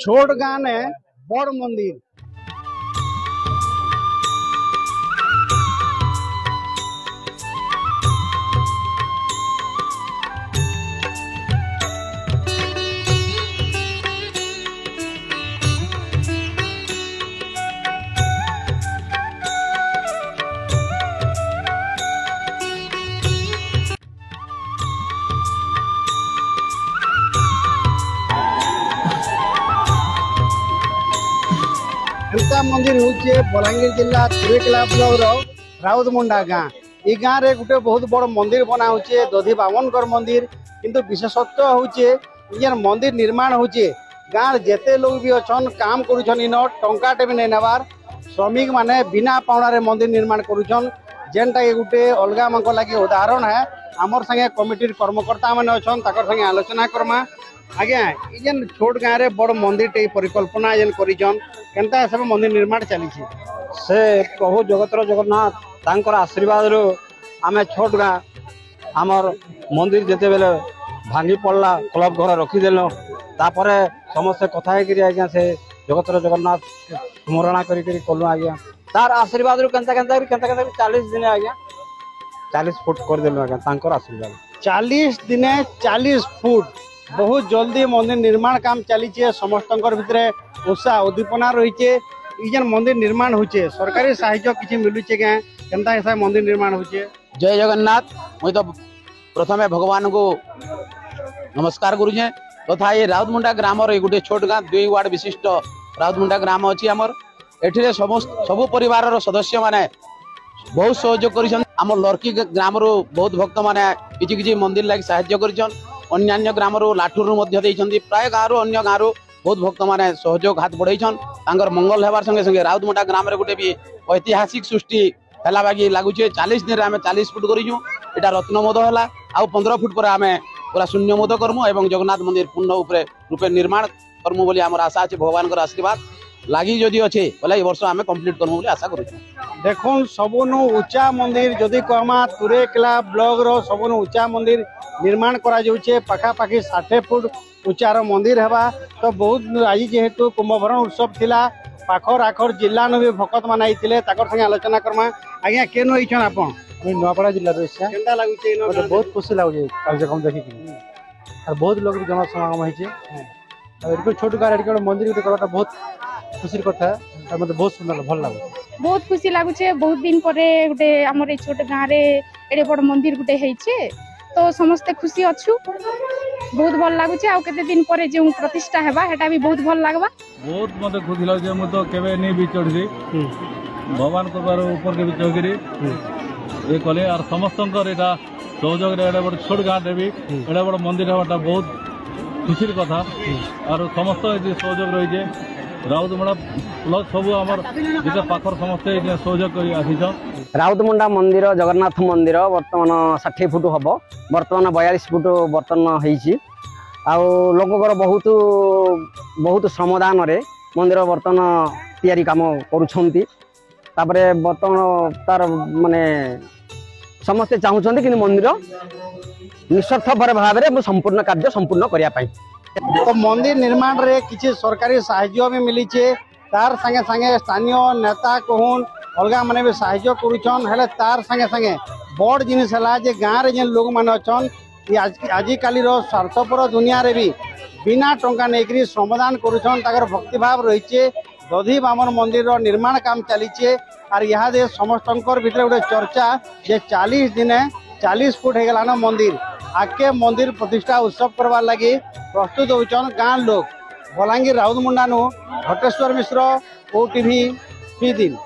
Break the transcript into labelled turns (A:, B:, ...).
A: छोट गाँ ने बड़ मंदिर। एंता मंदिर हूँ बलांगीर जिला तुरेकेला ब्लॉक राउतमुंडा गाँ। ये गाँव रे गोटे बहुत बड़ मंदिर बना होचे दधी बावनकर मंदिर। किंतु विशेषत्व होचे ये मंदिर निर्माण होचे गाँव जेते लोग भी अच्छन काम करुछन इन टंकाटे भी नहीं नेबार श्रमिक माने बिना पावना मंदिर निर्माण करुछन जेनटा के गोटे अलगा मांक लगे उदाहरण है। आमर संगे कमिटीर कर्मकर्ता मैंने अच्छन ताकर संगे आलोचना करमा। आज्ञा ये छोट गाँव रे बड़ मंदिर टे परिकल्पना जेन करिछन केनता सब मंदिर निर्माण चली से प्रभु जगतर जगन्नाथ तांकर आशीर्वाद रो आमे छोट गाँ आमर मंदिर जेते बेले भांगी पड़ला क्लब घर रखीदेल तापर समस्ते कथा आज्ञा से जगतर जगन्नाथ स्मरणा करूँ आज्ञा तार आशीर्वाद रू केनता 40 दिन आज्ञा 40 फुट करदेलु आज्ञा तांकर आशीर्वाद 40 दिन 40 फुट बहुत जल्दी मंदिर निर्माण काम चली समस्त भितर उत्साह उद्दीपना रही मंदिर निर्माण होचे सरकारी साहाय्य किसी मिलूचे केनता हिसाब मंदिर निर्माण होचे।
B: जय जगन्नाथ। मुई तो प्रथमे भगवान को नमस्कार करुचे तथा ये राउतमुंडा ग्राम गोटे छोट गाँ 2 वार्ड विशिष्ट राउतमुंडा ग्राम अच्छी आमर एठिरे सबु परिवार सदस्य माने बहुत सहयोग कर लड़की ग्राम रू बहुत भक्त माने किछि मंदिर लगी साहाय्य कर अन्य ग्राम लाठूर प्राय गाँव अन्य गाँव बहुत भक्त माने सहयोग हाथ बढ़ाईछन मंगल होबार संगे संगे राउतमुंडा ग्राम रे गोटे भी ऐतिहासिक सृष्टि है बाकी लगुचे 40 दिन आम 40 फुट करूँ यहाँ रत्नमोद है आउ 15 फुट पर आम पूरा शून्यमोद करमु एवं जगन्नाथ मंदिर पूर्ण रूपे निर्माण करमु बोली आमर आशा अच्छे भगवान आशीर्वाद लगी जदि अच्छे बोले ये वर्ष आम कम्प्लीट करमु बोली आशा करूँ।
A: देखुन सबनु ऊंचा मंदिर जदि कहमा तुरेकेला ब्लॉक रो सबनु ऊंचा मंदिर निर्माण करा जाउछे पाखापाखि 60 फुट ऊंचार मंदिर हेबा तो बहुत आज जेहेतु कुंभभरण उत्सव थिला पाखर आखर जिला नु भी भक्त मानाई थिले ताकर संगे आलोचना करमा। आज्ञा केनु आइछन आपन नुआपड़ा जिला रो इच्छा केनता लागुचे नो बहुत खुशी लागुचे कार्यक्रम देखि कि और बहुत लोग जन समागम होइछे और एटको छोट गार एटको मंदिर के करटा बहुत खुशी कथा और मते बहुत सुंदर भल लागु
C: बहुत खुशी लागुचे बहुत दिन परे गोटे हमर छोट गाँ रे एडे बड़ मंदिर गोटे हेइछे तो समस्ते खुशी अच्छु बहुत भल लगुचे आ केते दिन परे जे प्रतिष्ठा हेबा हेटा भी बहुत भल लागबा
D: बहुत मते खुशी लागुचे मु तो केबे नै भी चढ़ी भगवान को बार ऊपर के भी चढ़ी ए कले और समस्तंकर एटा सहयोग रे एडे बड़ छोट गाँ देबी एडे बड़ मंदिर हेबाटा बहुत खुशीर कथा और समस्त ए सहयोग रही जे राउतमुंडा प्लस सब आमर जेते पाखर समस्ते सहयोग करी आसीछन।
E: राउतमुंडा मंदिर जगन्नाथ मंदिर वर्तमान 60 फुट हम बर्तमान 42 फुट बर्तन होती लोकर बहुत बहुत श्रमदान रे मंदिर बर्तमान तैयारी काम करुछंती तापरे बर्तमान तार माने समस्ते चाहूछंती कि मंदिर निस्वार्थ भाव में संपूर्ण कार्य संपूर्ण करिया पाई
A: तो मंदिर निर्माण रे किसी सरकारी साहाय्य भी मिली तार संगे संगे स्थानीय नेता कहून अलगा माने भी साहाय्य करुछन हेले तार संगे संगे बड़ जिनिस है जे गाँव रे जेन लोग माने अछन आजिकाली स्वार्थपर दुनिया रे भी बिना टंका नेकरी श्रमदान करुछन ताकर भक्तिभाव रही दधी बामन मंदिर रो निर्माण काम चलीचे और यहाँ दे समस्तंकर भितर गोटे चर्चा जे 40 दिन 40 फुट हो गलान मंदिर आके मंदिर प्रतिष्ठा उत्सव करवार लगी प्रस्तुत होचन गाँव लोग। बलांगीर राउतमुंडा नु घटेश्वर मिश्र OTV 3 दिन।